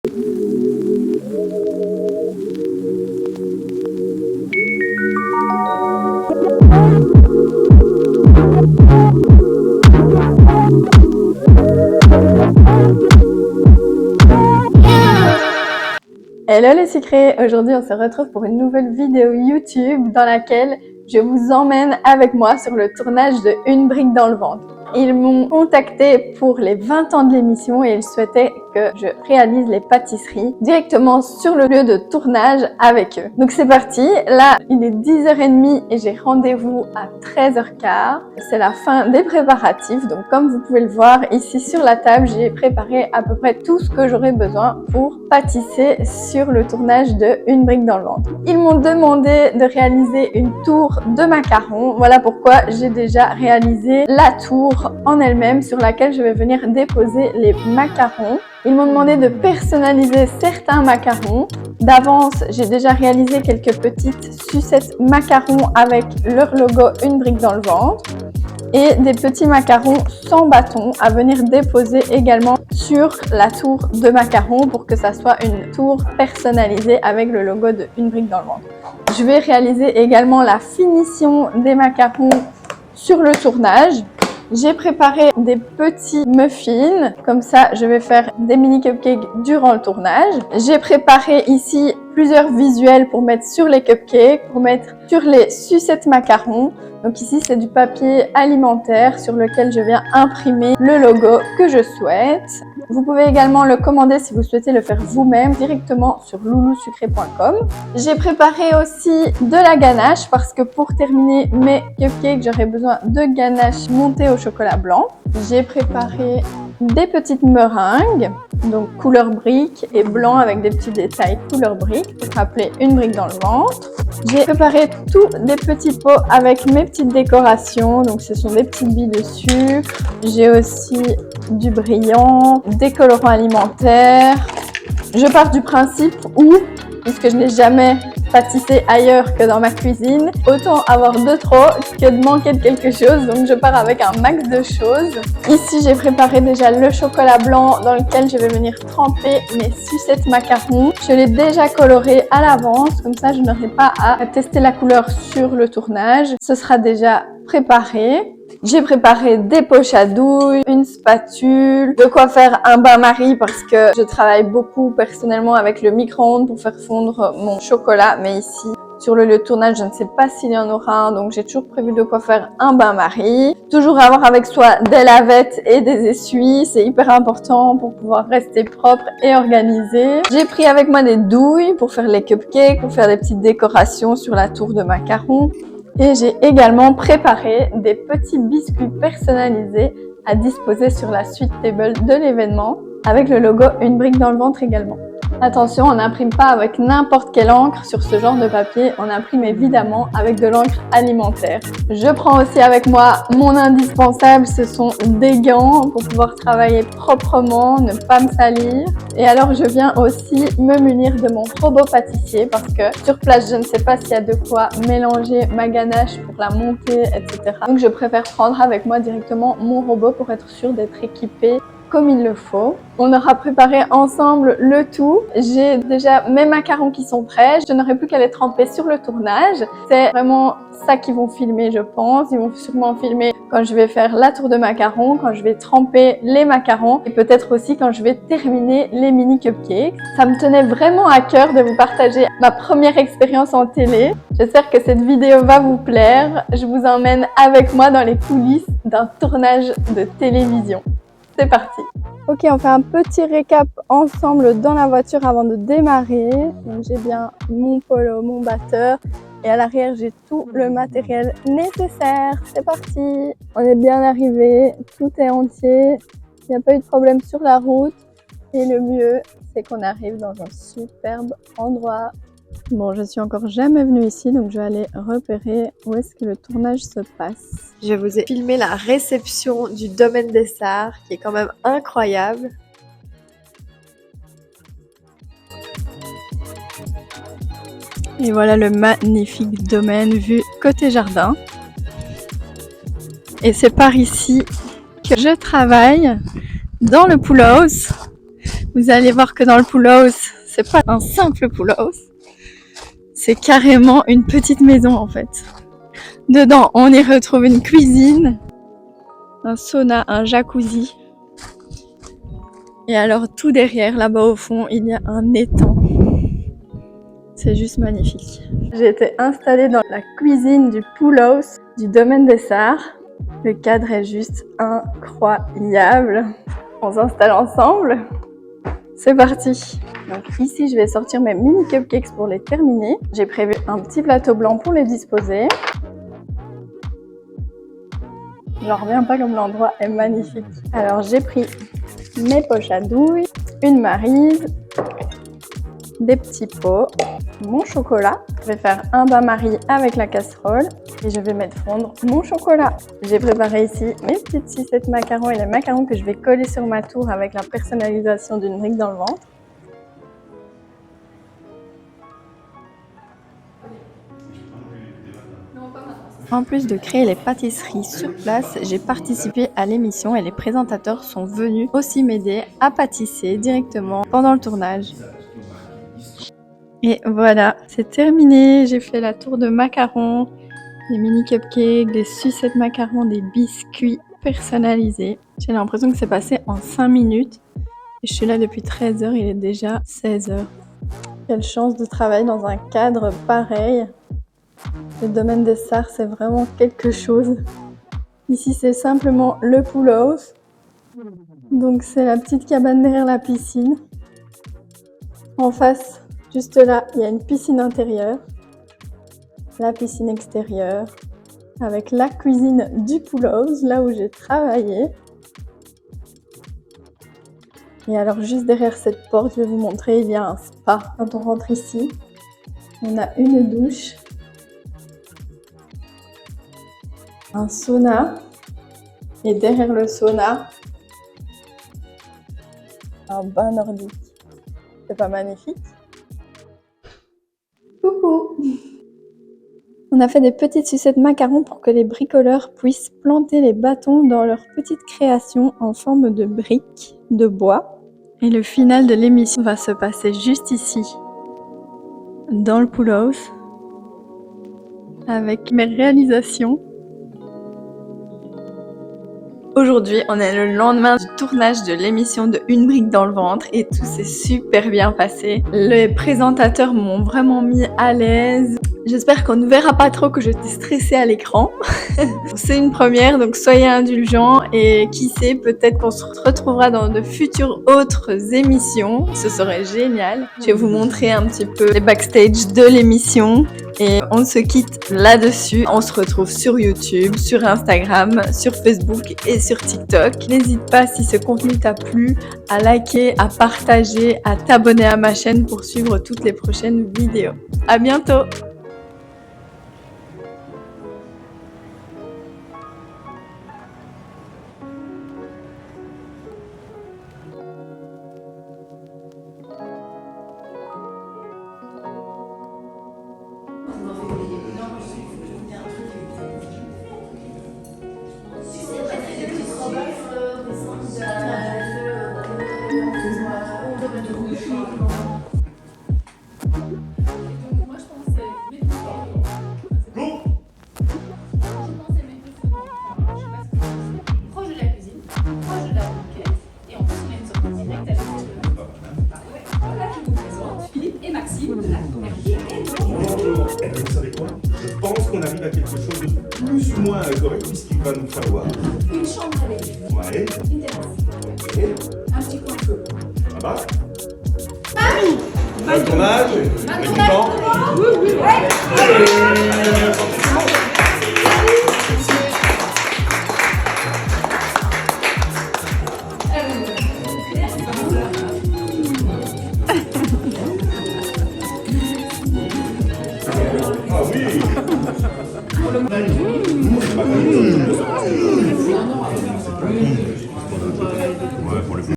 Hello les sucrés, aujourd'hui on se retrouve pour une nouvelle vidéo YouTube dans laquelle je vous emmène avec moi sur le tournage de Une brique dans le ventre. Ils m'ont contacté pour les 20 ans de l'émission et ils souhaitaient que je réalise les pâtisseries directement sur le lieu de tournage avec eux. Donc c'est parti, là il est 10h30 et j'ai rendez-vous à 13h15. C'est la fin des préparatifs, donc comme vous pouvez le voir ici sur la table, j'ai préparé à peu près tout ce que j'aurais besoin pour pâtisser sur le tournage de Une brique dans le ventre. Ils m'ont demandé de réaliser une tour de macarons, voilà pourquoi j'ai déjà réalisé la tour en elle-même sur laquelle je vais venir déposer les macarons. Ils m'ont demandé de personnaliser certains macarons. D'avance, j'ai déjà réalisé quelques petites sucettes macarons avec leur logo Une brique dans le ventre et des petits macarons sans bâton à venir déposer également sur la tour de macarons pour que ça soit une tour personnalisée avec le logo de Une brique dans le ventre. Je vais réaliser également la finition des macarons sur le tournage. J'ai préparé des petits muffins, comme ça je vais faire des mini cupcakes durant le tournage. J'ai préparé ici plusieurs visuels pour mettre sur les cupcakes, pour mettre sur les sucettes macarons. Donc ici c'est du papier alimentaire sur lequel je viens imprimer le logo que je souhaite. Vous pouvez également le commander si vous souhaitez le faire vous-même directement sur loulousucré.com. J'ai préparé aussi de la ganache parce que pour terminer mes cupcakes, j'aurai besoin de ganache montée au chocolat blanc. J'ai préparé des petites meringues, donc couleur brique et blanc avec des petits détails couleur brique pour rappeler une brique dans le ventre. J'ai préparé tous des petits pots avec mes petites décorations, donc ce sont des petites billes de sucre. J'ai aussi du brillant, des colorants alimentaires. Je pars du principe où, puisque je n'ai jamais pâtissé ailleurs que dans ma cuisine, autant avoir de trop que de manquer de quelque chose, donc je pars avec un max de choses. Ici j'ai préparé déjà le chocolat blanc dans lequel je vais venir tremper mes sucettes macarons. Je l'ai déjà coloré à l'avance, comme ça je n'aurai pas à tester la couleur sur le tournage. Ce sera déjà préparé. J'ai préparé des poches à douille, une spatule, de quoi faire un bain-marie parce que je travaille beaucoup personnellement avec le micro-ondes pour faire fondre mon chocolat. Mais ici, sur le lieu de tournage, je ne sais pas s'il y en aura un, donc j'ai toujours prévu de quoi faire un bain-marie. Toujours avoir avec soi des lavettes et des essuies, c'est hyper important pour pouvoir rester propre et organisé. J'ai pris avec moi des douilles pour faire les cupcakes, pour faire des petites décorations sur la tour de macarons. Et j'ai également préparé des petits biscuits personnalisés à disposer sur la suite table de l'événement avec le logo Une brique dans le ventre également. Attention, on n'imprime pas avec n'importe quelle encre sur ce genre de papier, on imprime évidemment avec de l'encre alimentaire. Je prends aussi avec moi mon indispensable, ce sont des gants pour pouvoir travailler proprement, ne pas me salir. Et alors je viens aussi me munir de mon robot pâtissier parce que sur place je ne sais pas s'il y a de quoi mélanger ma ganache pour la monter, etc. Donc je préfère prendre avec moi directement mon robot pour être sûre d'être équipée comme il le faut. On aura préparé ensemble le tout. J'ai déjà mes macarons qui sont prêts. Je n'aurai plus qu'à les tremper sur le tournage. C'est vraiment ça qu'ils vont filmer, je pense. Ils vont sûrement filmer quand je vais faire la tour de macarons, quand je vais tremper les macarons et peut-être aussi quand je vais terminer les mini cupcakes. Ça me tenait vraiment à cœur de vous partager ma première expérience en télé. J'espère que cette vidéo va vous plaire. Je vous emmène avec moi dans les coulisses d'un tournage de télévision. C'est parti. Ok, on fait un petit récap ensemble dans la voiture avant de démarrer. Donc j'ai bien mon polo, mon batteur et à l'arrière j'ai tout le matériel nécessaire. C'est parti. On est bien arrivé, tout est entier. Il n'y a pas eu de problème sur la route. Et le mieux, c'est qu'on arrive dans un superbe endroit. Bon, je suis encore jamais venue ici, donc je vais aller repérer où est-ce que le tournage se passe. Je vous ai filmé la réception du domaine des Sarres, qui est quand même incroyable. Et voilà le magnifique domaine vu côté jardin. Et c'est par ici que je travaille, dans le pool house. Vous allez voir que dans le pool house, c'est pas un simple pool house. C'est carrément une petite maison en fait. Dedans, on y retrouve une cuisine, un sauna, un jacuzzi. Et alors tout derrière, là-bas au fond, il y a un étang. C'est juste magnifique. J'ai été installée dans la cuisine du pool house du domaine des Sarres. Le cadre est juste incroyable. On s'installe ensemble. C'est parti. Donc ici, je vais sortir mes mini cupcakes pour les terminer. J'ai prévu un petit plateau blanc pour les disposer. J'en reviens pas comme l'endroit est magnifique. Alors j'ai pris mes poches à douille, une maryse, des petits pots, mon chocolat. Je vais faire un bain-marie avec la casserole et je vais mettre fondre mon chocolat. J'ai préparé ici mes petites sucettes macarons et les macarons que je vais coller sur ma tour avec la personnalisation d'une brique dans le ventre. En plus de créer les pâtisseries sur place, j'ai participé à l'émission et les présentateurs sont venus aussi m'aider à pâtisser directement pendant le tournage. Et voilà, c'est terminé. J'ai fait la tour de macarons, des mini cupcakes, des sucettes macarons, des biscuits personnalisés. J'ai l'impression que c'est passé en 5 minutes. Et je suis là depuis 13 h, il est déjà 16 h. Quelle chance de travailler dans un cadre pareil. Le domaine des Sarres, c'est vraiment quelque chose. Ici, c'est simplement le pool house. Donc, c'est la petite cabane derrière la piscine. En face, juste là, il y a une piscine intérieure. La piscine extérieure. Avec la cuisine du pool house, là où j'ai travaillé. Et alors, juste derrière cette porte, je vais vous montrer, il y a un spa. Quand on rentre ici, on a une douche. Un sauna et derrière le sauna, un bain nordique. C'est pas magnifique? Coucou! On a fait des petites sucettes macarons pour que les bricoleurs puissent planter les bâtons dans leurs petites créations en forme de briques de bois. Et le final de l'émission va se passer juste ici, dans le pool house, avec mes réalisations. Aujourd'hui, on est le lendemain du tournage de l'émission de Une brique dans le ventre et tout s'est super bien passé. Les présentateurs m'ont vraiment mis à l'aise. J'espère qu'on ne verra pas trop que j'étais stressée à l'écran. C'est une première, donc soyez indulgents et qui sait, peut-être qu'on se retrouvera dans de futures autres émissions. Ce serait génial. Je vais vous montrer un petit peu les backstage de l'émission. Et on se quitte là-dessus. On se retrouve sur YouTube, sur Instagram, sur Facebook et sur TikTok. N'hésite pas, si ce contenu t'a plu, à liker, à partager, à t'abonner à ma chaîne pour suivre toutes les prochaines vidéos. À bientôt! Vous savez quoi? Je pense qu'on arrive à quelque chose de plus ou moins correct puisqu'il va nous falloir une chambre avec ouais, une terrasse, ok, un petit coin de feu. là-bas. Un tournage, équipement. Ah oui. Ouais, pour le